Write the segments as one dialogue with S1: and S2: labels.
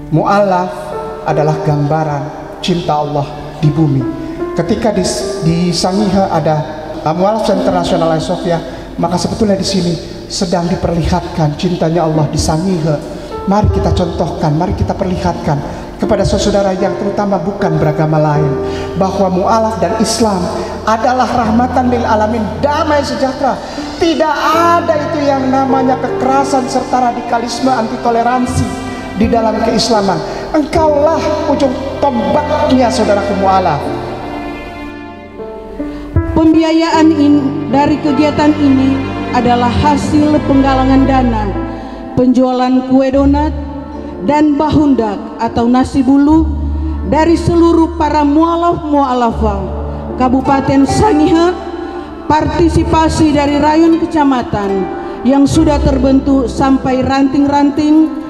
S1: Mu'alaf adalah gambaran cinta Allah di bumi. Ketika di Sangihe ada Mu'alaf International Sofia, maka sebetulnya di sini sedang diperlihatkan cintanya Allah di Sangihe. Mari kita contohkan, mari kita perlihatkan kepada saudara yang terutama bukan beragama lain, bahwa mu'alaf dan Islam adalah rahmatan lil alamin, damai sejahtera. Tidak ada itu yang namanya kekerasan serta radikalisme, anti toleransi di dalam keislaman. Engkaulah ujung tombaknya saudaraku mu'alaf.
S2: Pembiayaan dari kegiatan ini adalah hasil penggalangan dana, penjualan kue donat dan bahundak atau nasi bulu dari seluruh para mu'alaf mu'alafah Kabupaten Sangihe, partisipasi dari rayon kecamatan yang sudah terbentuk sampai ranting-ranting.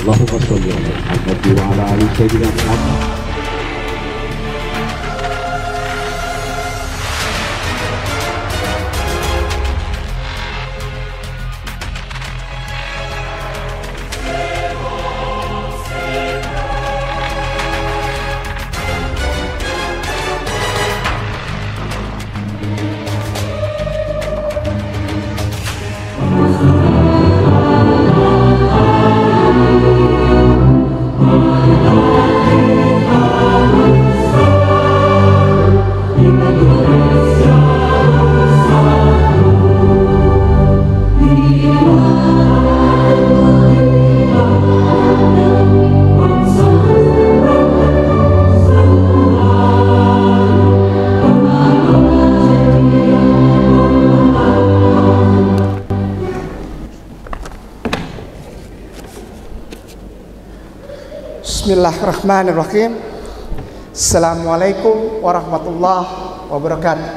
S3: Allahumma sholli ala Muhammad wa ala ali sayyidina Muhammad.
S1: Bismillahirrahmanirrahim. Assalamualaikum warahmatullahi wabarakatuh.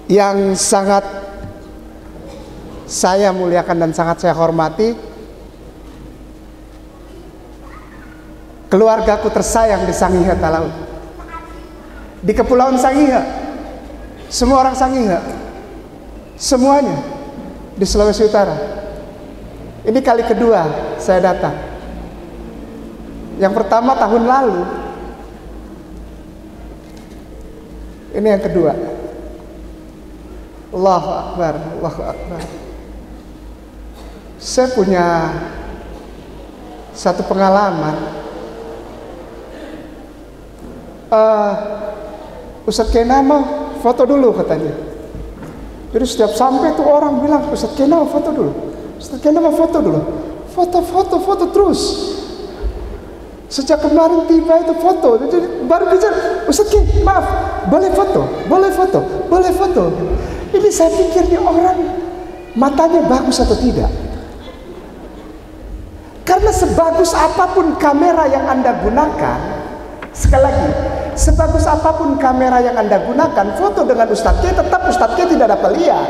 S1: Yang sangat saya muliakan dan sangat saya hormati, keluargaku tersayang di Sangihe Talaut, di Kepulauan Sangihe, semua orang Sangihe, semuanya di Sulawesi Utara. Ini kali kedua saya datang. Yang pertama tahun lalu, ini yang kedua. Allahu Akbar, Allahu Akbar. Saya punya satu pengalaman. Ustadz Kena mau foto dulu katanya. Jadi setiap sampai tuh orang bilang, Ustadz Kena foto dulu, Ustadz Kena mau foto dulu, foto terus. Sejak kemarin tiba itu foto, jadi baru bicara, Ustadz Kena maaf, boleh foto. Ini saya pikir nih orang matanya bagus atau tidak? Karena sebagus apapun kamera yang Anda gunakan, sekali lagi, sebagus apapun kamera yang Anda gunakan, foto dengan Ustadz K, tetap Ustadz K tidak dapat lihat.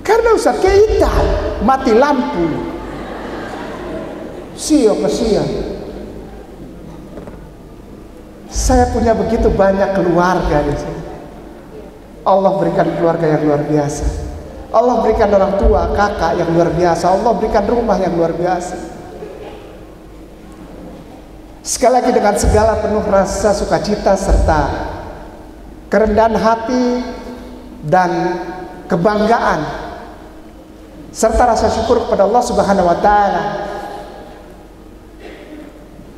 S1: Karena Ustadz K hitam, mati lampu, kesian. Saya punya begitu banyak keluarga di sini. Allah berikan keluarga yang luar biasa. Allah berikan orang tua, kakak yang luar biasa. Allah berikan rumah yang luar biasa. Sekali lagi dengan segala penuh rasa sukacita serta kerendahan hati dan kebanggaan serta rasa syukur kepada Allah Subhanahu wa taala.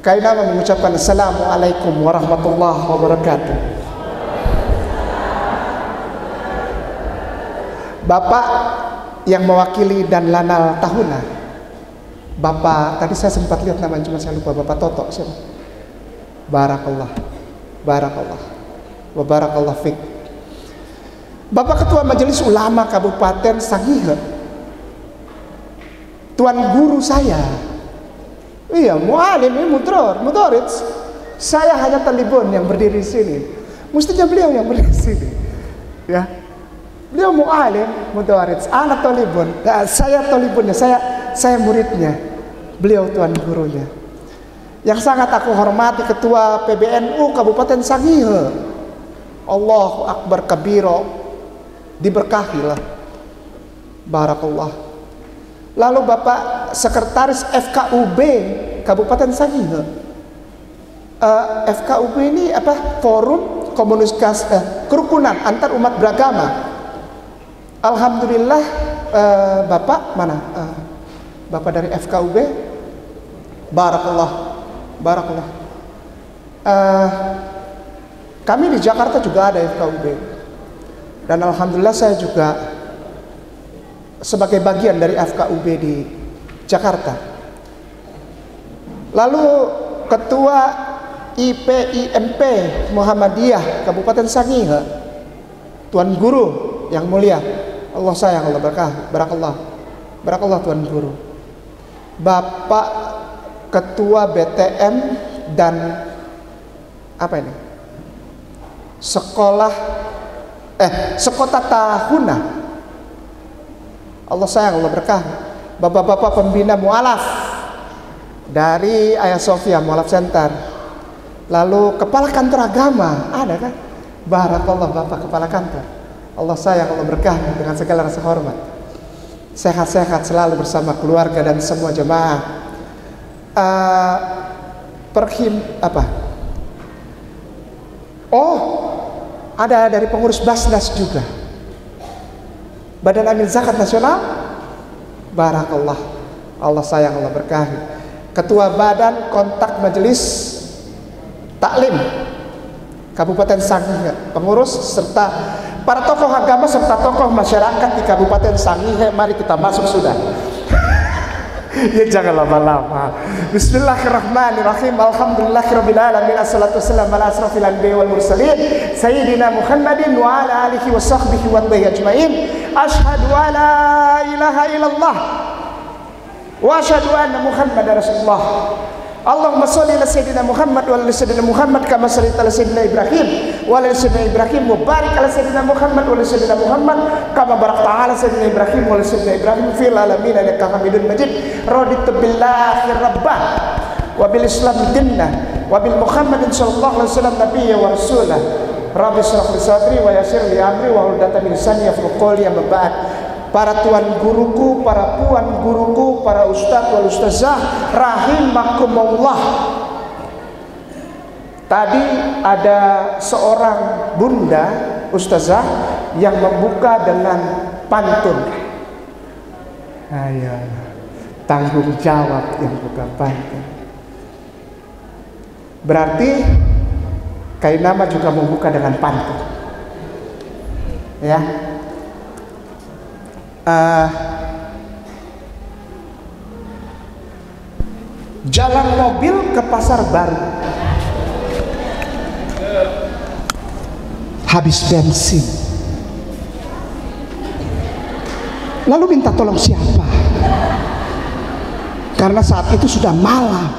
S1: Kainama mengucapkan Assalamualaikum warahmatullahi wabarakatuh. Bapak yang mewakili dan Lanal Tahuna, Bapak, tadi saya sempat lihat namanya cuma saya lupa, Bapak Toto siapa? Barakallah, barakallah, wa barakallah fiik. Bapak Ketua Majelis Ulama Kabupaten Sangihe, Tuan guru saya. Iya, mualim ini mudaris. Saya hanya talibun yang berdiri di sini. Mestinya beliau yang berdiri di sini. Ya. Beliau mualim, mudaris, anak talibun. Nah, saya talibunnya, saya muridnya. Beliau tuan gurunya. Yang sangat aku hormati Ketua PBNU Kabupaten Sangihe. Allahu Akbar kabiro. Diberkahilah. Barakallah. Lalu Bapak Sekretaris FKUB Kabupaten Sangihe. FKUB ini apa? Forum Komunikasi Kerukunan Antar Umat Beragama. Alhamdulillah, Bapak mana? Bapak dari FKUB. Barakallah, barakallah. Kami di Jakarta juga ada FKUB. Dan alhamdulillah saya juga sebagai bagian dari FKUB di Jakarta. Lalu Ketua IPIMP Muhammadiyah Kabupaten Sangihe, Tuan Guru yang mulia, Allah sayang, Allah barakallah, barakallah Tuan Guru. Bapak Ketua BTM dan apa ini? Sekota Tahuna. Allah sayang, Allah berkah. Bapak-bapak pembina mualaf dari Ayah Sofia Mualaf Center. Lalu kepala kantor agama ada kan? Barakallah Bapak kepala kantor. Allah sayang, Allah berkah dengan segala rasa hormat. Sehat-sehat selalu bersama keluarga dan semua jemaah. Ada dari pengurus Basnas juga. Badan Amil Zakat Nasional, barakallah, Allah sayang, Allah berkahi. Ketua Badan Kontak Majelis Taklim Kabupaten Sangihe, pengurus serta para tokoh agama serta tokoh masyarakat di Kabupaten Sangihe. Mari kita masuk sudah. Ya jangan lama-lama. Bismillahirrahmanirrahim. Alhamdulillahirabbil alamin. Assalatu wassalamu ala asrofil anbiya'i wal mursalin sayyidina Muhammadin wa ala alihi wa sahbihi wa ajmain. Asyhadu an la ilaha illallah wa asyhadu anna Muhammadar Rasulullah. Allahumma sholli ala sayyidina Muhammad wa ala sayyidina Muhammad kama shallaita ala sayyidina Ibrahim wa ala sayyidina Ibrahim wa barik ala sayyidina Muhammad wa ala sayyidina Muhammad kama barakta ala sayyidina Ibrahim wa ala sayyidina Ibrahim fil alamin innaka Hamidum Majid. Raditu billahi rabbah wa bil islam dinnah wa bil Muhammadin sallallahu alaihi wasallam nabiyya wa rasulah. Rabbi shrah li sadri wa yassir li amri wa hlul 'uqdatam min lisani yafqahu qawli. Amma ba'd. Para tuan guruku, para puan guruku, para ustadz wal ustazah rahimakumullah. Tadi ada seorang bunda ustazah yang membuka dengan pantun. Ayo, tanggung jawab yang buka pantun. Berarti Kainama juga membuka dengan pantun. Ya. Jalan mobil ke pasar baru, habis bensin, lalu minta tolong siapa? Karena saat itu sudah malam.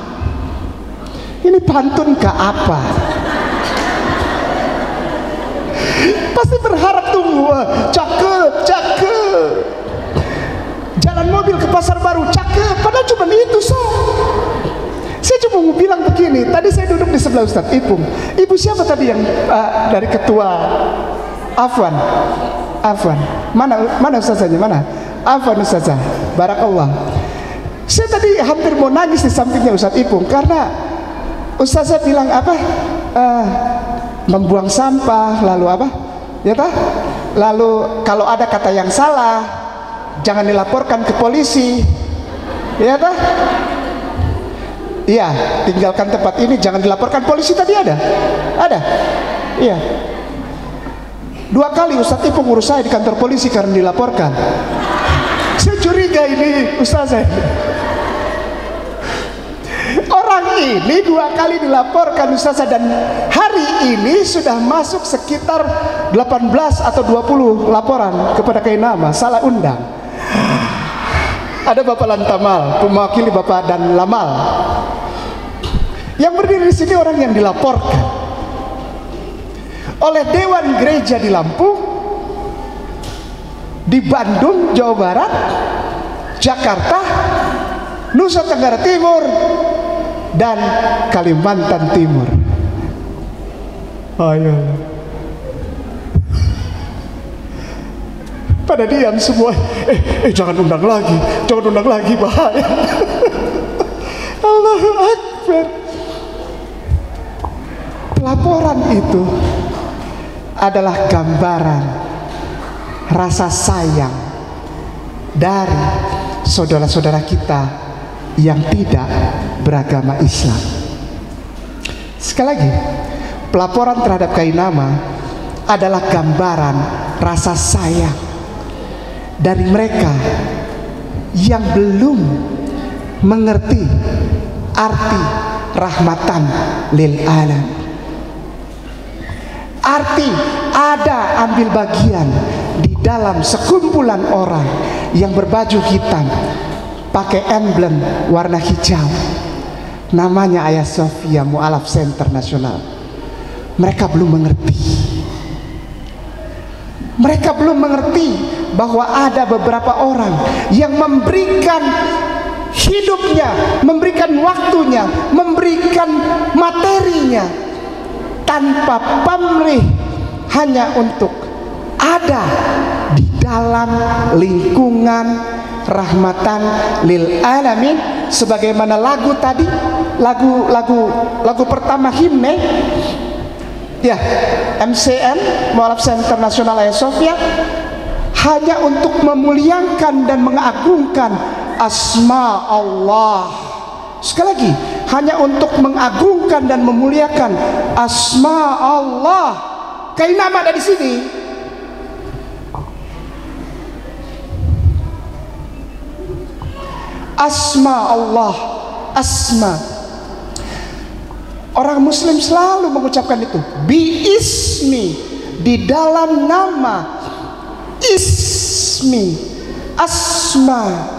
S1: Ini pantun ke apa? Pasti berharap tunggu, cakep, cakep. Jalan mobil ke pasar baru, cakep. Padahal cuma itu Saya cuma mau bilang begini. Tadi saya duduk di sebelah Ustadz Ipung. Ibu siapa tadi yang dari ketua Afwan? Mana Ustazahnya? Mana? Afwan Ustazah. Barakallah. Saya tadi hampir mau nangis di sampingnya Ustadz Ipung karena Ustazah bilang apa? Membuang sampah, lalu apa? Ya toh? Lalu kalau ada kata yang salah, jangan dilaporkan ke polisi. Ya toh? Iya, tinggalkan tempat ini, jangan dilaporkan polisi. Tadi ada? Iya. 2 kali Ustadz Ipung ngurus saya di kantor polisi karena dilaporkan. Saya curiga ini Ustadz saya. Orang ini 2 kali dilaporkan Ustazah, dan hari ini sudah masuk sekitar 18 atau 20 laporan kepada Kainama salah undang. Ada Bapak Lantamal, mewakili Bapak Dan Lamal. Yang berdiri di sini orang yang dilaporkan oleh Dewan Gereja di Lampung, di Bandung, Jawa Barat, Jakarta, Nusa Tenggara Timur, dan Kalimantan Timur. Ayo. Pada diam semua. Jangan undang lagi, bahaya. Allahu Akbar. Laporan itu adalah gambaran rasa sayang dari saudara-saudara kita yang tidak beragama Islam. Sekali lagi, pelaporan terhadap Kainama adalah gambaran rasa sayang dari mereka yang belum mengerti arti rahmatan lil alam. Arti ada ambil bagian di dalam sekumpulan orang yang berbaju hitam, pakai emblem warna hijau, namanya Ayah Sofia Mu'alaf Center Nasional. Mereka belum mengerti. Mereka belum mengerti bahwa ada beberapa orang yang memberikan hidupnya, memberikan waktunya, memberikan materinya tanpa pamrih, hanya untuk ada di dalam lingkungan rahmatan lil alamin. Sebagaimana lagu tadi, lagu pertama himne ya, MCN Mu'alaf Center Nasional Ayah Sofia, hanya untuk memuliakan dan mengagungkan asma Allah. Sekali lagi, hanya untuk mengagungkan dan memuliakan asma Allah. Kainama ada di sini. Asma Allah, asma. Orang Muslim selalu mengucapkan itu. Bi ismi, di dalam nama. Ismi, asma.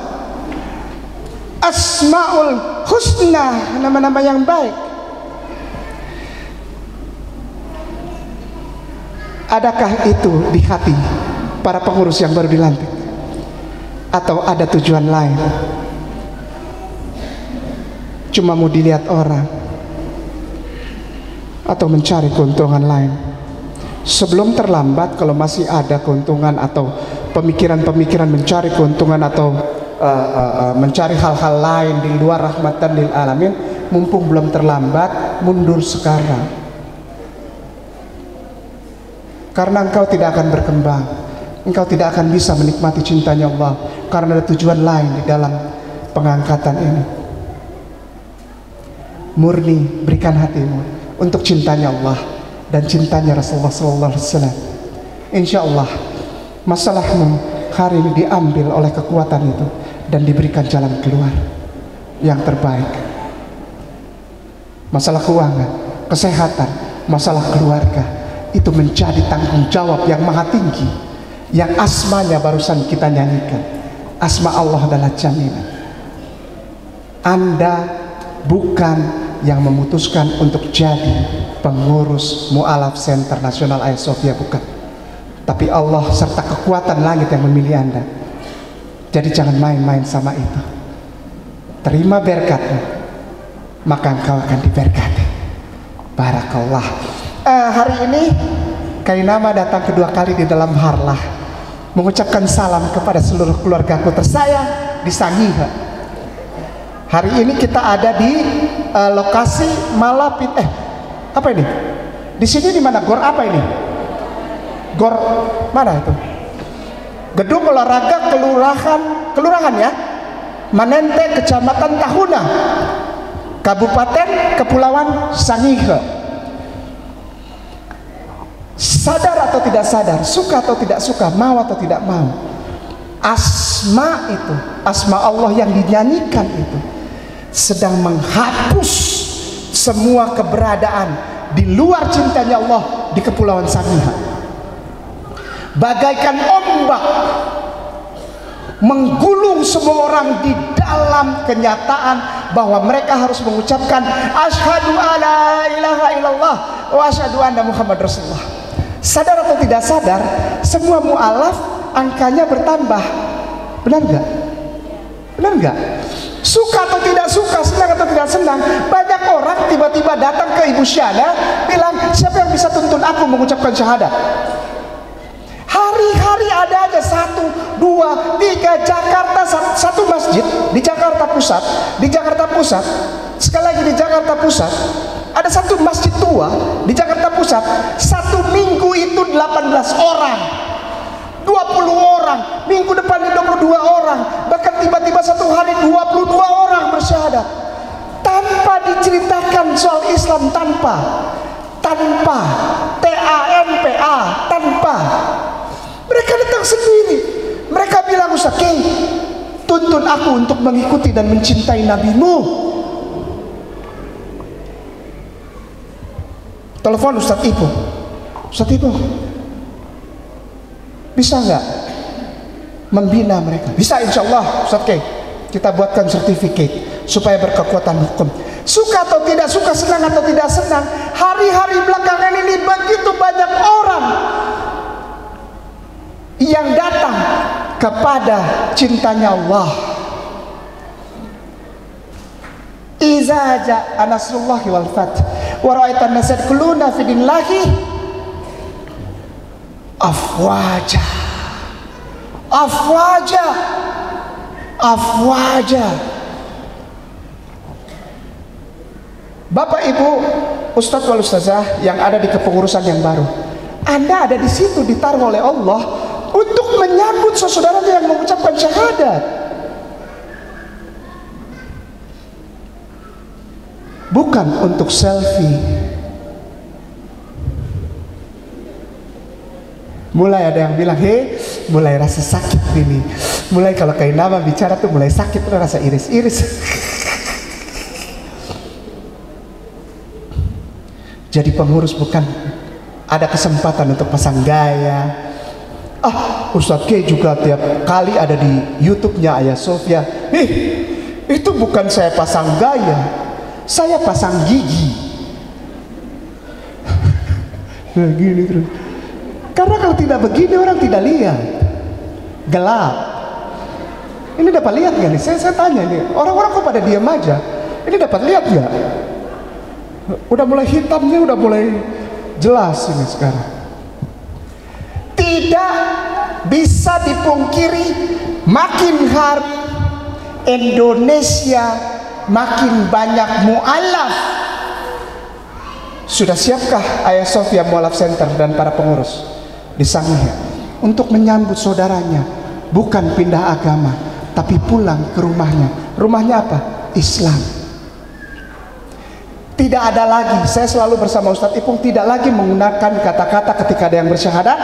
S1: Asmaul husna, nama-nama yang baik. Adakah itu di hati para pengurus yang baru dilantik? Atau ada tujuan lain? Cuma mau dilihat orang? Atau mencari keuntungan lain? Sebelum terlambat, kalau masih ada keuntungan atau pemikiran-pemikiran mencari keuntungan atau mencari hal-hal lain di luar rahmatan lil alamin, mumpung belum terlambat, mundur sekarang. Karena engkau tidak akan berkembang, engkau tidak akan bisa menikmati cintanya Allah, karena ada tujuan lain di dalam pengangkatan ini. Murni berikan hatimu untuk cintanya Allah dan cintanya Rasulullah SAW. Insya Allah masalahmu hari ini diambil oleh kekuatan itu dan diberikan jalan keluar yang terbaik. Masalah keuangan, kesehatan, masalah keluarga, itu menjadi tanggung jawab yang maha tinggi, yang asmanya barusan kita nyanyikan. Asma Allah adalah jaminan. Anda bukan yang memutuskan untuk jadi pengurus Mu'alaf Center Nasional Ayah Sofia, bukan. Tapi Allah serta kekuatan langit yang memilih Anda. Jadi jangan main-main sama itu. Terima berkatnya, maka engkau akan diberkati. Barakallah. Hari ini Kainama datang kedua kali di dalam Harlah, mengucapkan salam kepada seluruh keluargaku tersayang di Sangihe. Hari ini kita ada di lokasi Malapit. Apa ini? Di sini di mana? Gor apa ini? Gor mana itu? Gedung olahraga kelurahan ya, Manente, Kecamatan Tahuna. Kabupaten Kepulauan Sangihe. Sadar atau tidak sadar, suka atau tidak suka, mau atau tidak mau, asma itu, asma Allah yang dinyanyikan itu sedang menghapus semua keberadaan di luar cintanya Allah di Kepulauan Sangihe. Bagaikan ombak menggulung semua orang di dalam kenyataan bahwa mereka harus mengucapkan asyhadu alla ilaha illallah wa asyhadu anna Muhammad Rasulullah. Sadar atau tidak sadar, semua mu'alaf angkanya bertambah. Benar nggak? Benar nggak? Suka atau tidak suka, senang atau tidak senang, banyak orang tiba-tiba datang ke Ibu Syana bilang, siapa yang bisa tuntun aku mengucapkan syahadat? Hari-hari ada aja 1, 2, 3 Jakarta, satu masjid di Jakarta Pusat, sekali lagi di Jakarta Pusat ada satu masjid tua di Jakarta Pusat, satu minggu itu 18 orang, 20 orang, minggu depannya 22 orang, bahkan tiba-tiba satu hari 22 orang bersyahadat tanpa diceritakan soal Islam, tanpa TANPA, tanpa. Mereka datang sendiri. Mereka bilang, Ustaz Kay, tuntun aku untuk mengikuti dan mencintai Nabimu. Telepon Ustaz Ibu, Ustaz Ibu, bisa nggak membina mereka? Bisa, insya Allah Ustaz Kay. Kita buatkan sertifikat supaya berkekuatan hukum. Suka atau tidak suka, senang atau tidak senang, hari-hari belakangan ini begitu banyak orang yang datang kepada cintanya Allah. Iza ja'a nasrullahi wal fath wa ra'aitan nasa yadkhuluna fi dinillahi afwaja, afwaja, afwaja. Bapak Ibu, Ustadz wal Ustazah yang ada di kepengurusan yang baru, Anda ada di situ ditaruh oleh Allah untuk menyambut saudara yang mengucapkan syahadat, bukan untuk selfie. Mulai ada yang bilang, hei, mulai rasa sakit ini, mulai kalau kayak nama bicara tuh mulai sakit, tuh rasa iris-iris. Jadi pengurus bukan ada kesempatan untuk pasang gaya. Ustadz Kay juga tiap kali ada di YouTube-nya Ayah Sofia. Itu bukan saya pasang gaya, saya pasang gigi. Nah, gini terus. Karena kalau tidak begini orang tidak lihat, gelap. Ini dapat lihat nggak nih? Saya tanya nih, orang-orang kok pada diam aja? Ini dapat lihat nggak? Udah mulai hitamnya, udah mulai jelas ini sekarang. Tidak bisa dipungkiri, makin hari Indonesia makin banyak mu'alaf. Sudah siapkah Ayah Sofia Mu'alaf Center dan para pengurus di Sangihe untuk menyambut saudaranya, bukan pindah agama, tapi pulang ke rumahnya? Rumahnya apa? Islam. Tidak ada lagi, saya selalu bersama Ustadz Ipung, tidak lagi menggunakan kata-kata ketika ada yang bersyahadat.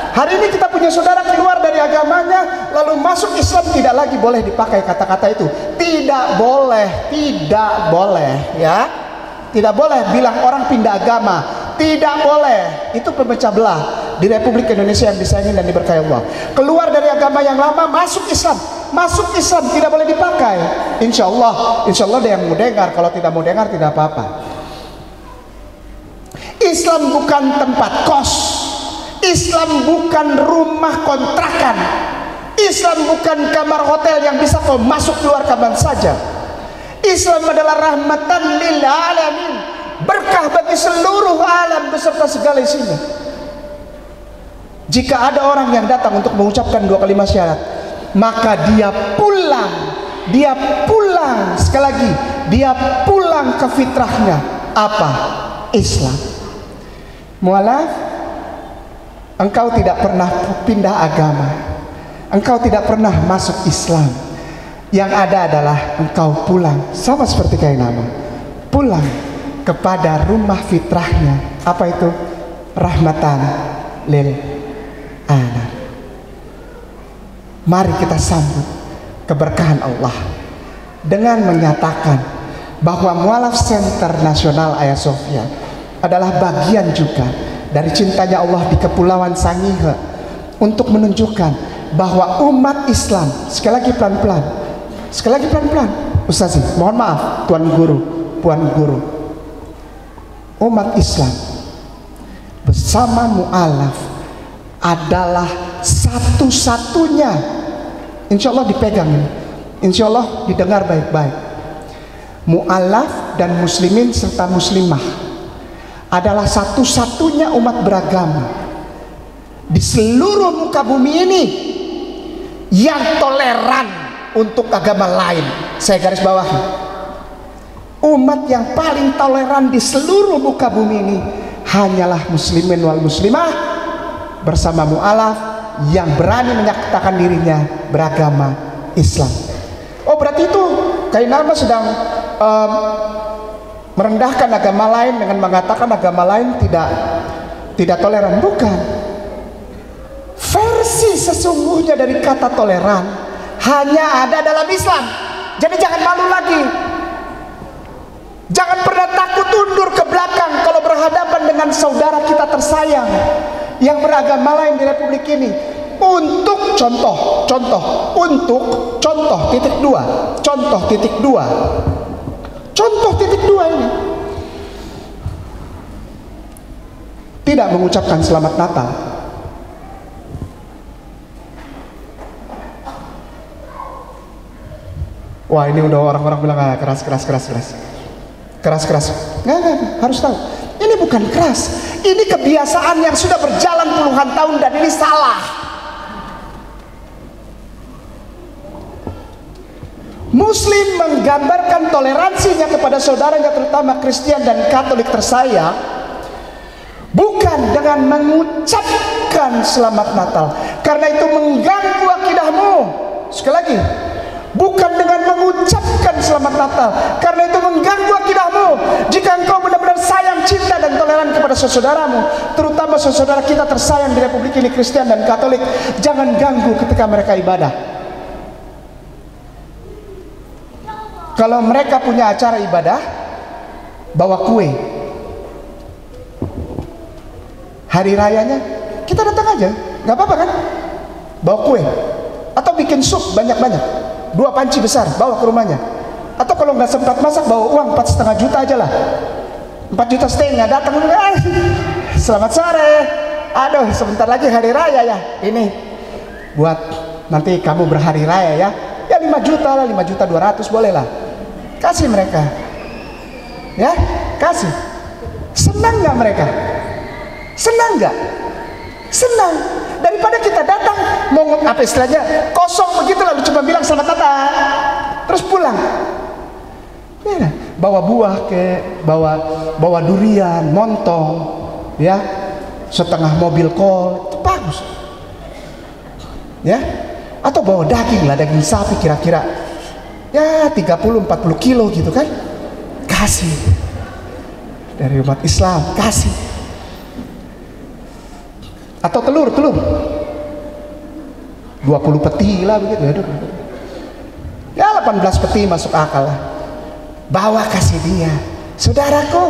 S1: Hari ini kita punya saudara keluar dari agamanya lalu masuk Islam, tidak lagi boleh dipakai kata-kata itu. Tidak boleh, tidak boleh, ya. Tidak boleh bilang orang pindah agama, tidak boleh. Itu pemecah belah di Republik Indonesia yang disayangi dan diberkahi Allah. Keluar dari agama yang lama, masuk Islam, masuk Islam tidak boleh dipakai. Insya Allah ada yang mau dengar. Kalau tidak mau dengar tidak apa-apa. Islam bukan tempat kos, Islam bukan rumah kontrakan, Islam bukan kamar hotel yang bisa kau masuk keluar kapan saja. Islam adalah rahmatan lil alamin, berkah bagi seluruh alam beserta segala isinya. Jika ada orang yang datang untuk mengucapkan 2 kalimat syahadat, maka dia pulang sekali lagi, dia pulang ke fitrahnya. Apa? Islam. Mu'alaf, engkau tidak pernah pindah agama, engkau tidak pernah masuk Islam. Yang ada adalah engkau pulang, sama seperti kayak nama, pulang kepada rumah fitrahnya. Apa itu? Rahmatan lil alamin. Mari kita sambut keberkahan Allah dengan menyatakan bahwa Mu'alaf Center Nasional Hagia Sophia adalah bagian juga dari cintanya Allah di Kepulauan Sangihe untuk menunjukkan bahwa umat Islam, sekali lagi pelan-pelan, Ustaz, mohon maaf Tuan Guru, Puan Guru, umat Islam bersama Mu'alaf adalah satu-satunya, insya Allah dipegang ini, insya Allah didengar baik-baik. Mu'alaf dan muslimin serta muslimah adalah satu-satunya umat beragama di seluruh muka bumi ini yang toleran untuk agama lain. Saya garis bawahi, umat yang paling toleran di seluruh muka bumi ini hanyalah muslimin wal muslimah bersama Mu'alaf yang berani menyatakan dirinya beragama Islam. Oh, berarti itu Kainama sedang merendahkan agama lain dengan mengatakan agama lain tidak toleran? Bukan. Versi sesungguhnya dari kata toleran hanya ada dalam Islam. Jadi jangan malu lagi, jangan pernah takut undur ke belakang kalau berhadapan dengan saudara kita tersayang yang beragama lain di Republik ini. Untuk contoh titik dua ini tidak mengucapkan selamat Natal. Wah, ini udah orang-orang bilang keras. Nggak, harus tahu. Ini bukan keras. Ini kebiasaan yang sudah berjalan puluhan tahun dan ini salah. Muslim menggambarkan toleransinya kepada saudaranya, terutama Kristen dan Katolik tersayang, bukan dengan mengucapkan selamat Natal, karena itu mengganggu akidahmu. Sekali lagi, bukan dengan mengucapkan selamat Natal, karena itu mengganggu akidahmu. Jika engkau benar-benar sayang, cinta dan toleran kepada saudaramu, terutama saudara kita tersayang di Republik ini, Kristen dan Katolik, jangan ganggu ketika mereka ibadah. Kalau mereka punya acara ibadah, bawa kue. Hari rayanya kita datang aja, nggak apa-apa kan? Bawa kue, atau bikin sup banyak-banyak, 2 panci besar, bawa ke rumahnya. Atau kalau nggak sempat masak, bawa uang 4,5 juta aja lah, 4,5 juta, datang, selamat sore. Aduh, sebentar lagi hari raya ya. Ini buat nanti kamu berhari raya ya. Ya 5 juta lah, 5,200,000 boleh lah. Kasih mereka, ya, kasih. Senang nggak mereka? Senang nggak? Senang. Daripada kita datang mau apa istilahnya kosong begitu lalu cuma bilang selamat datang terus pulang. Ya, bawa buah bawa durian, montong, ya, setengah mobil kol, itu bagus. Ya, atau bawa daging lah, daging sapi kira-kira ya 30-40 kilo gitu kan, kasih. Dari umat Islam kasih. Atau telur 20 peti lah begitu ya, 18 peti masuk akal lah, bawa kasih dia. Saudaraku,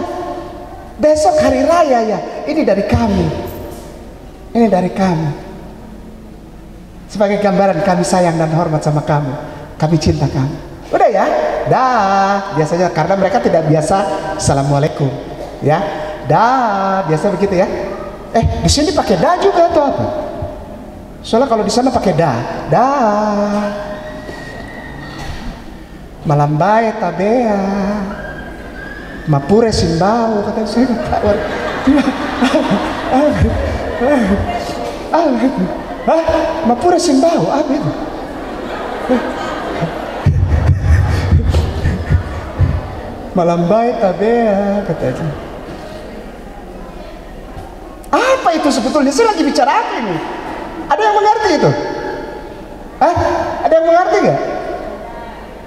S1: besok hari raya ya, ini dari kami, sebagai gambaran kami sayang dan hormat sama kamu, kami cinta kamu. Udah ya, dah. Biasanya karena mereka tidak biasa assalamualaikum, ya, dah, biasa begitu ya. Di sini pakai dah juga atau apa? Soalnya kalau di sana pakai dah. Malambae tabea, mapure simbau, kata saya. Mapure simbau, apa itu? Malambae tabea, katanya. Apa itu sebetulnya? Saya lagi bicara apa ini? Ada yang mengerti itu? Ada yang mengerti nggak?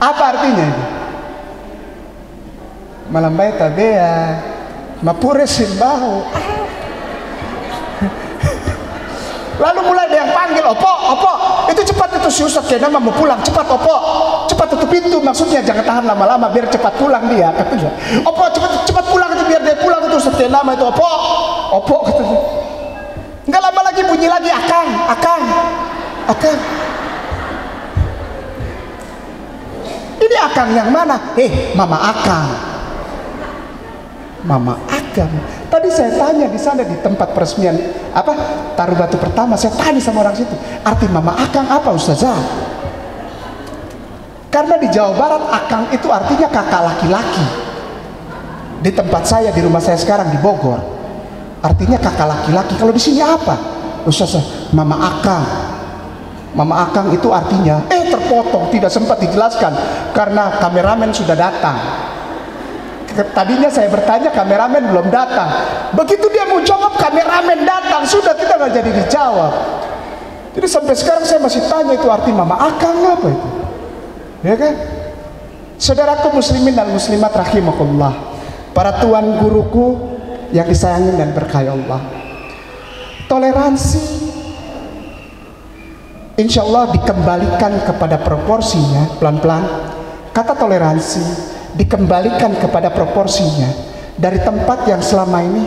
S1: Apa artinya itu? malambai tabea, mapure simbahu. Lalu mulai dia yang panggil, opo, itu cepat itu si Ustadz kayaknya mau pulang, cepat opo, cepat tutup pintu, maksudnya jangan tahan lama-lama biar cepat pulang dia, katanya. Opo, cepat pulang itu biar dia pulang itu Ustadz kayaknya itu opo, katanya. Nggak lama lagi bunyi lagi, akang. Ini akang yang mana? Mama akang. Tadi saya tanya di sana di tempat peresmian taruh batu pertama, saya tanya sama orang situ, arti mama akang apa Ustazah? Karena di Jawa Barat akang itu artinya kakak laki-laki. Di tempat saya, di rumah saya sekarang di Bogor, artinya kakak laki-laki. Kalau di sini apa Ustazah? Mama akang itu artinya terpotong, tidak sempat dijelaskan karena kameramen sudah datang. Tadinya saya bertanya, kameramen belum datang. Begitu dia mau jawab, kameramen datang. Sudah, kita nggak jadi dijawab. Jadi sampai sekarang saya masih tanya itu arti mama akang apa itu, ya kan? Saudaraku muslimin dan muslimat rahimakumullah, para tuan guruku yang disayangin dan berkahi Allah, toleransi insya Allah dikembalikan kepada proporsinya pelan-pelan. Kata toleransi dikembalikan kepada proporsinya dari tempat yang selama ini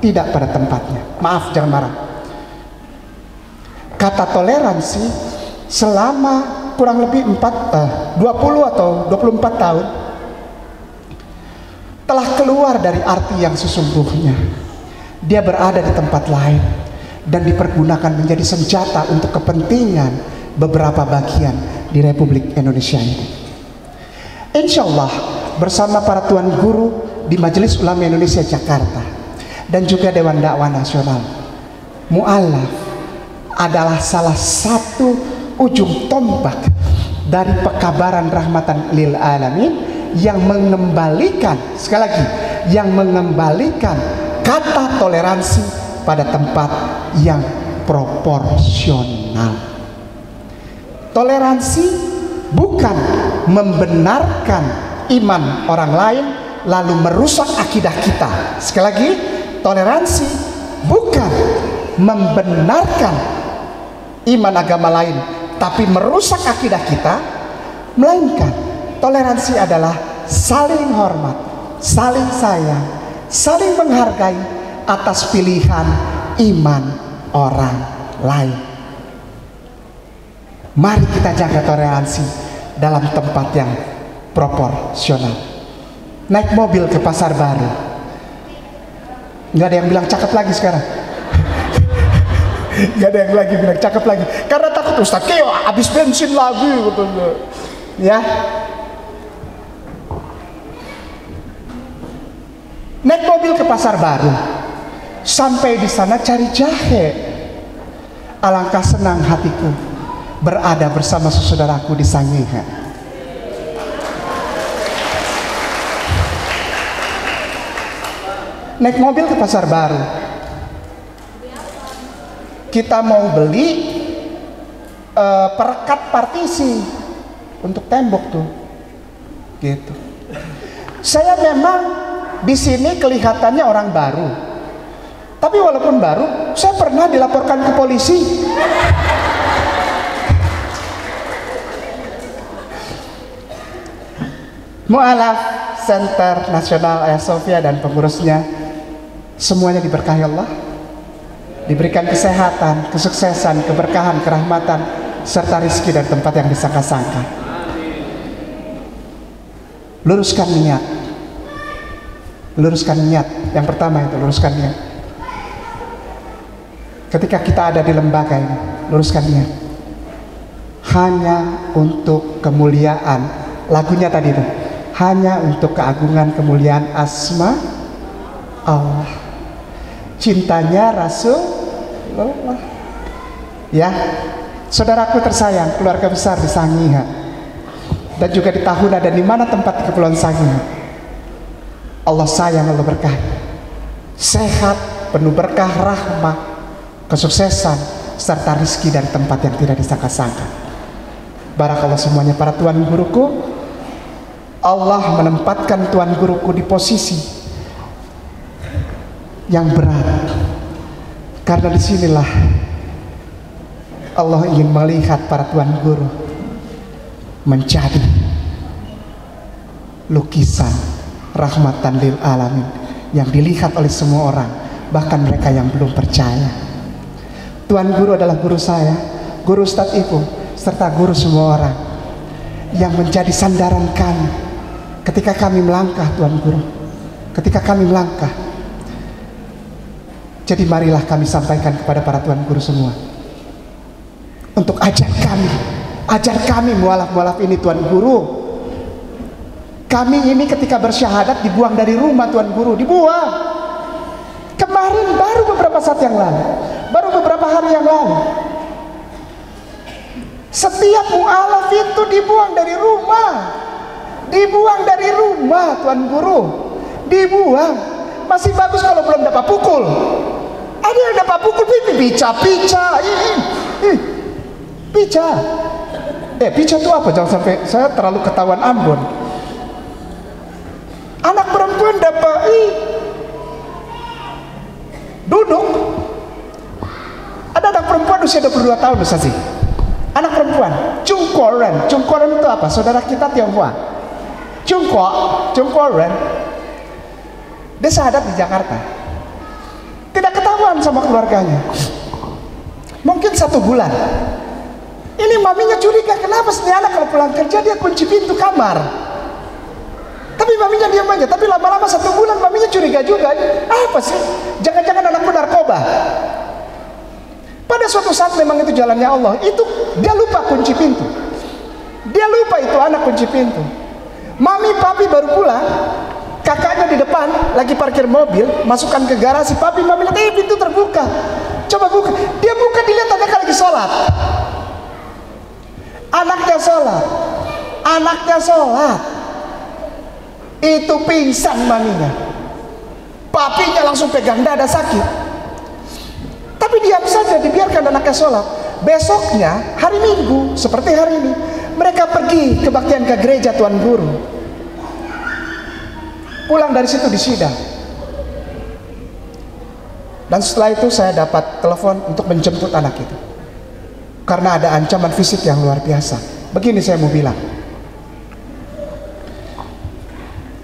S1: tidak pada tempatnya. Maaf, jangan marah. Kata toleransi selama kurang lebih 20 atau 24 tahun telah keluar dari arti yang sesungguhnya. Dia berada di tempat lain dan dipergunakan menjadi senjata untuk kepentingan beberapa bagian di Republik Indonesia ini. Insya Allah bersama para tuan guru di Majelis Ulama Indonesia Jakarta dan juga Dewan Dakwah Nasional, mu'alaf adalah salah satu ujung tombak dari pekabaran rahmatan lil alamin yang mengembalikan, sekali lagi, yang mengembalikan kata toleransi pada tempat yang proporsional. Toleransi bukan membenarkan iman orang lain lalu merusak akidah kita. Sekali lagi, toleransi bukan membenarkan iman agama lain tapi merusak akidah kita, melainkan toleransi adalah saling hormat, saling sayang, saling menghargai atas pilihan iman orang lain. Mari kita jaga toleransi dalam tempat yang proporsional. Naik mobil ke Pasar Baru, nggak ada yang bilang cakep lagi sekarang. Nggak ada yang lagi bilang cakep lagi karena takut Ustaz Keo habis bensin lagi katanya. Ya, naik mobil ke Pasar Baru, sampai di sana cari jahe. Alangkah senang hatiku berada bersama saudaraku di Sangihe. Naik mobil ke Pasar Baru, kita mau beli perekat partisi untuk tembok tuh, gitu. Saya memang di sini kelihatannya orang baru, tapi walaupun baru, saya pernah dilaporkan ke polisi. Mu'alaf Center Nasional Ayah Sofia dan pengurusnya semuanya diberkahi Allah, diberikan kesehatan, kesuksesan, keberkahan, kerahmatan, serta rizki dan tempat yang disangka-sangka. Luruskan niat. Luruskan niat. Yang pertama itu, luruskan niat. Ketika kita ada di lembaga ini, luruskan niat. Hanya untuk kemuliaan, lagunya tadi itu, hanya untuk keagungan kemuliaan asma Allah, cintanya Rasulullah. Ya, saudaraku tersayang, keluarga besar di Sangihe dan juga di Tahuna dan di mana tempat di Kepulauan Sangihe, Allah sayang, Allah berkah, sehat, penuh berkah, rahmat, kesuksesan, serta rizki dari tempat yang tidak disangka-sangka. Barakallah semuanya. Para tuan guruku, Allah menempatkan Tuan Guruku di posisi yang berat, karena disinilah Allah ingin melihat para Tuan Guru menjadi lukisan rahmatan lil alamin yang dilihat oleh semua orang, bahkan mereka yang belum percaya. Tuan Guru adalah guru saya, guru Ustadz Ipung, serta guru semua orang yang menjadi sandaran kami ketika kami melangkah, Tuan Guru, ketika kami melangkah. Jadi marilah kami sampaikan kepada para Tuan Guru semua untuk ajar kami mualaf-mualaf ini, Tuan Guru. Kami ini ketika bersyahadat dibuang dari rumah, Tuan Guru, dibuang. Kemarin baru beberapa saat yang lalu, baru beberapa hari yang lalu, setiap mualaf itu dibuang dari rumah, Tuan Guru, dibuang. Masih bagus kalau belum dapat pukul. Ada yang dapat pukul, pica. Pica itu apa? Jangan sampai saya terlalu ketahuan Ambon. Anak perempuan dapat duduk. Ada anak perempuan usia 22 tahun, Ustaz. Anak perempuan, Cungkoren itu apa? Saudara kita Tionghoa. Cungkoren. Dia syahadat di Jakarta. Tidak ketahuan sama keluarganya. Mungkin 1 bulan. Ini maminya curiga, kenapa sih anak kalau pulang kerja dia kunci pintu kamar. Tapi maminya diam aja. Tapi lama-lama 1 bulan maminya curiga juga. Apa sih? Jangan-jangan anakku narkoba. Pada suatu saat memang itu jalannya Allah. Itu dia lupa kunci pintu. Dia lupa itu anak kunci pintu. Mami papi baru pulang. Kakaknya di depan lagi parkir mobil, masukkan ke garasi. Papi mami lihat, pintu terbuka. Coba buka. Dia buka, dilihat anaknya lagi sholat. Anaknya sholat. Itu pingsan maminya. Papinya langsung pegang dada sakit. Tapi diam saja, dibiarkan anaknya sholat. Besoknya hari Minggu seperti hari ini, mereka pergi kebaktian ke gereja, Tuan Guru. Pulang dari situ disidang. Dan setelah itu saya dapat telepon untuk menjemput anak itu, karena ada ancaman fisik yang luar biasa. Begini saya mau bilang,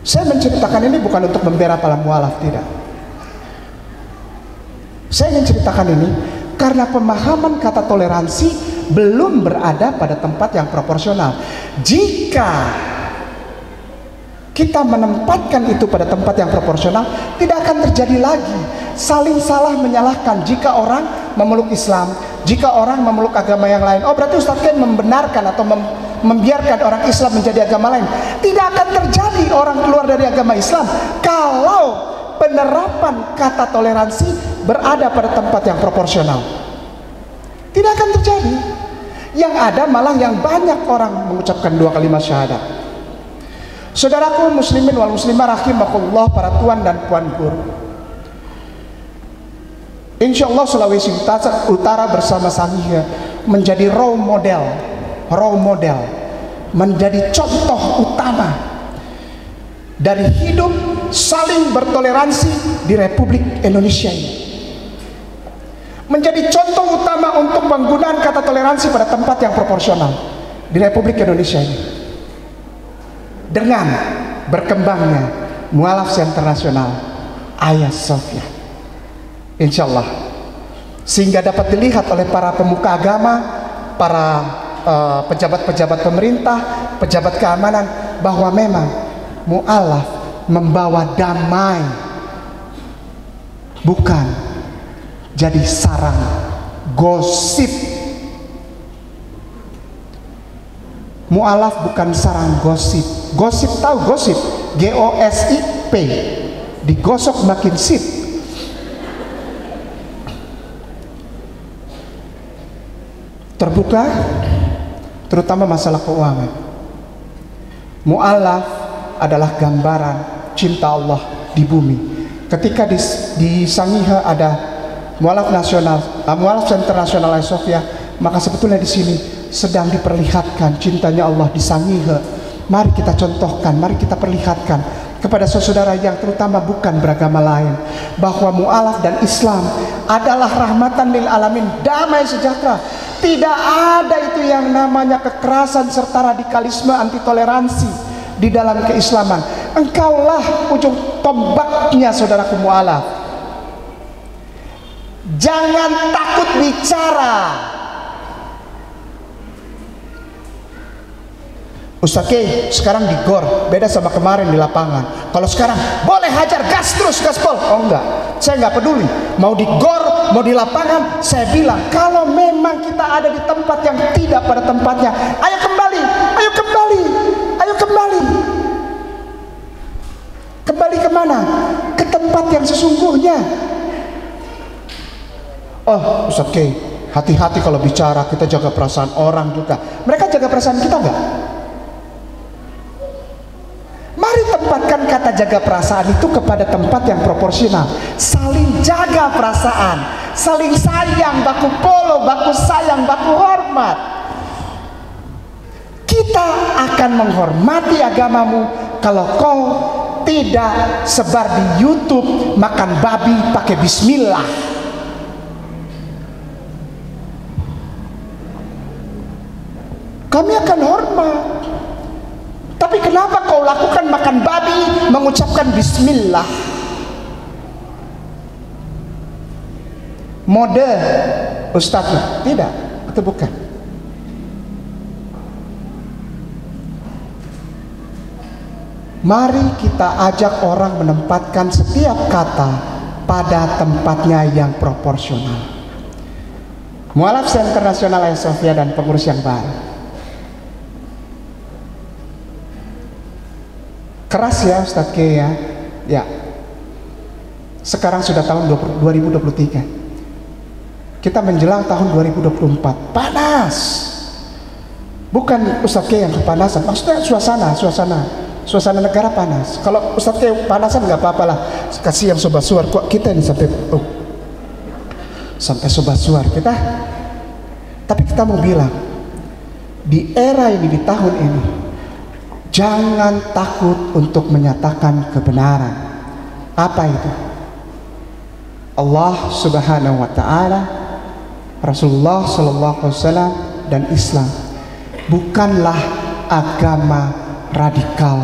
S1: saya menceritakan ini bukan untuk membela para mualaf, tidak. Saya ingin ceritakan ini karena pemahaman kata toleransi belum berada pada tempat yang proporsional. Jika kita menempatkan itu pada tempat yang proporsional, tidak akan terjadi lagi saling salah menyalahkan. Jika orang memeluk Islam, jika orang memeluk agama yang lain, oh berarti Ustaz Ken membenarkan atau membiarkan orang Islam menjadi agama lain. Tidak akan terjadi orang keluar dari agama Islam kalau penerapan kata toleransi berada pada tempat yang proporsional. Tidak akan terjadi. Yang ada malah yang banyak orang mengucapkan 2 kalimat syahadat. Saudaraku muslimin wal muslimah rahimakumullah, para tuan dan puan guru, insya Allah Sulawesi Utara bersama Sangihe menjadi role model, menjadi contoh utama dari hidup saling bertoleransi di Republik Indonesia ini. Menjadi contoh utama untuk penggunaan kata toleransi pada tempat yang proporsional di Republik Indonesia ini. Dengan berkembangnya mualaf internasional Hagia Sophia, insya Allah, sehingga dapat dilihat oleh para pemuka agama, para pejabat-pejabat pemerintah, pejabat keamanan, bahwa memang mualaf membawa damai, bukan jadi sarang gosip. Mualaf bukan sarang gosip. Gosip, tahu gosip? G-O-S-I-P. Digosok makin sip. Terbuka, terutama masalah keuangan. Mualaf adalah gambaran cinta Allah di bumi. Ketika di Sangihe ada mualaf nasional, mualaf internasional Hagia Sophia, maka sebetulnya di sini sedang diperlihatkan cintanya Allah di Sangihe Mari kita contohkan, mari kita perlihatkan kepada saudara yang terutama bukan beragama lain, bahwa mu'alaf dan Islam adalah rahmatan lil alamin, damai sejahtera. Tidak ada itu yang namanya kekerasan serta radikalisme, anti toleransi di dalam keislaman. Engkaulah ujung tombaknya saudaraku mu'alaf. Jangan takut bicara. Ustaz K, sekarang di gor beda sama kemarin di lapangan. Kalau sekarang boleh hajar, gas terus, gaspol. Oh enggak, saya nggak peduli. Mau di gor, mau di lapangan, saya bilang kalau memang kita ada di tempat yang tidak pada tempatnya, ayo kembali, ayo kembali, ayo kembali. Kembali kemana? Ke tempat yang sesungguhnya. Oh Ustaz K, hati-hati kalau bicara, kita jaga perasaan orang juga. Mereka jaga perasaan kita enggak? Mari tempatkan kata jaga perasaan itu kepada tempat yang proporsional. Saling jaga perasaan, saling sayang, baku polo, baku sayang, baku hormat. Kita akan menghormati agamamu kalau kau tidak sebar di YouTube makan babi pakai bismillah. Kami akan hormat. Tapi kenapa kau lakukan makan babi mengucapkan bismillah? Mode ustadznya? Tidak, itu bukan. Mari kita ajak orang menempatkan setiap kata pada tempatnya yang proporsional. Mu'alaf Internasional Hagia Sophia dan pengurus yang baru. Keras ya Ustadz K ya. Ya. Sekarang sudah tahun 2023. Kita menjelang tahun 2024. Panas. Bukan Ustadz K yang kepanasan. Maksudnya suasana negara panas. Kalau Ustadz K panasan nggak apa-apa lah. Kasih yang sobat suar. Kok kita ini sampai sobat suar kita. Tapi kita mau bilang di era ini, di tahun ini, jangan takut untuk menyatakan kebenaran. Apa itu? Allah Subhanahu wa taala, Rasulullah sallallahu alaihi wasallam dan Islam bukanlah agama radikal.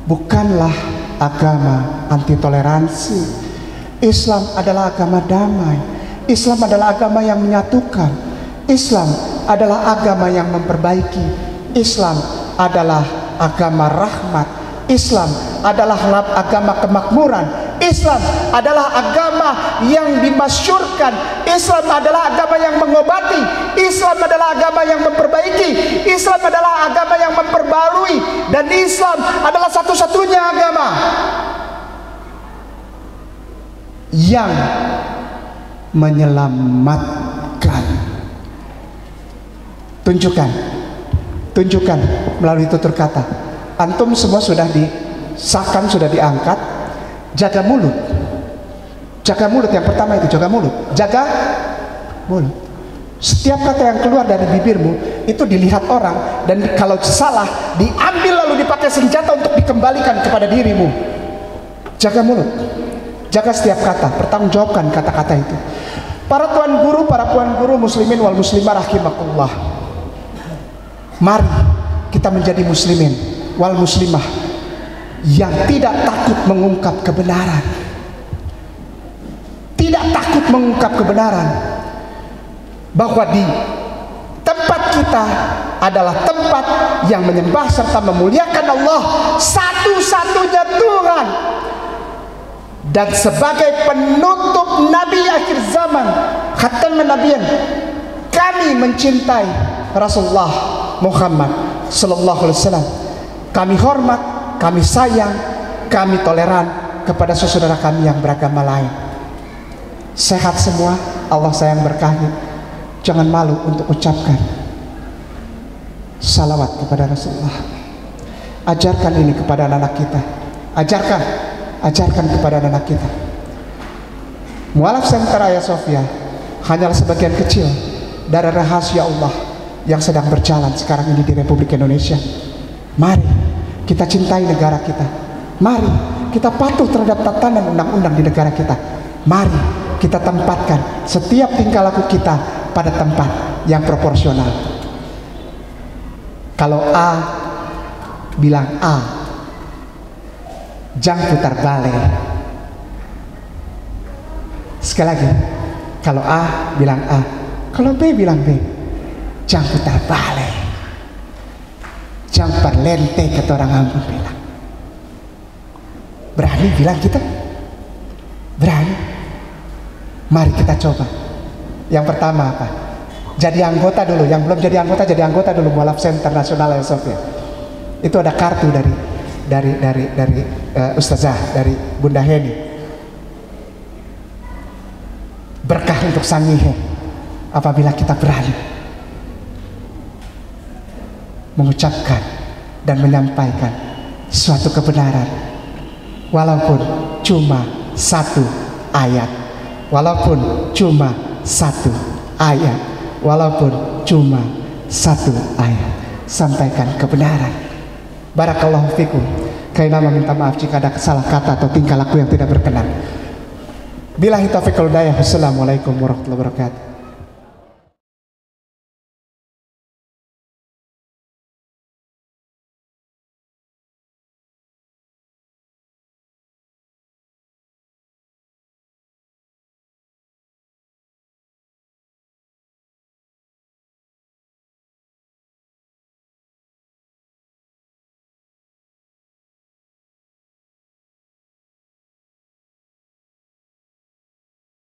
S1: Bukanlah agama anti toleransi. Islam adalah agama damai. Islam adalah agama yang menyatukan. Islam adalah agama yang memperbaiki. Islam adalah agama rahmat. Islam adalah agama kemakmuran. Islam adalah agama yang dimasyurkan. Islam adalah agama yang mengobati. Islam adalah agama yang memperbaiki. Islam adalah agama yang memperbarui. Dan Islam adalah satu-satunya agama yang menyelamatkan. Tunjukkan melalui tutur kata. Antum semua sudah disahkan, sudah diangkat. Jaga mulut. Jaga mulut, yang pertama itu jaga mulut. Jaga mulut. Setiap kata yang keluar dari bibirmu itu dilihat orang, dan kalau salah diambil lalu dipakai senjata untuk dikembalikan kepada dirimu. Jaga mulut. Jaga setiap kata, pertanggungjawabkan kata-kata itu. Para tuan guru, para puan guru, muslimin wal muslimah rahimakumullah. Mari kita menjadi muslimin wal muslimah yang tidak takut mengungkap kebenaran. Tidak takut mengungkap kebenaran. Bahwa di tempat kita adalah tempat yang menyembah serta memuliakan Allah satu-satunya Tuhan. Dan sebagai penutup Nabi akhir zaman, khataman nabiyin, kami mencintai Rasulullah Muhammad sallallahu alaihi wasallam. Kami hormat, kami sayang, kami toleran kepada saudara kami yang beragama lain. Sehat semua, Allah sayang berkahi. Jangan malu untuk ucapkan salawat kepada Rasulullah. Ajarkan ini kepada anak kita. Ajarkan kepada anak kita. Mu'alaf Center Hagia Sophia hanyalah sebagian kecil dari rahasia Allah yang sedang berjalan sekarang ini di Republik Indonesia. Mari kita cintai negara kita. Mari kita patuh terhadap tatanan undang-undang di negara kita. Mari kita tempatkan setiap tingkah laku kita pada tempat yang proporsional. Kalau A bilang A, jangan putar balik. Sekali lagi, kalau A bilang A, kalau B bilang B, jangan putar balik. Jangan perlente, kata orang Ambon bilang. Berani bilang kita? Berani. Mari kita coba. Yang pertama apa? Jadi anggota dulu. Yang belum jadi anggota dulu Mualaf Center Nasional Ayasofya. Itu ada kartu dari Ustazah, dari Bunda Heni. Berkah untuk Sangihe apabila kita berani mengucapkan dan menyampaikan suatu kebenaran, walaupun cuma satu ayat, walaupun cuma satu ayat, walaupun cuma satu ayat. Sampaikan kebenaran. Barakallahu fikum. Kainama minta maaf jika ada salah kata atau tingkah laku yang tidak berkenan. Billahi taufiq wal hidayah. Wassalamualaikum warahmatullahi wabarakatuh.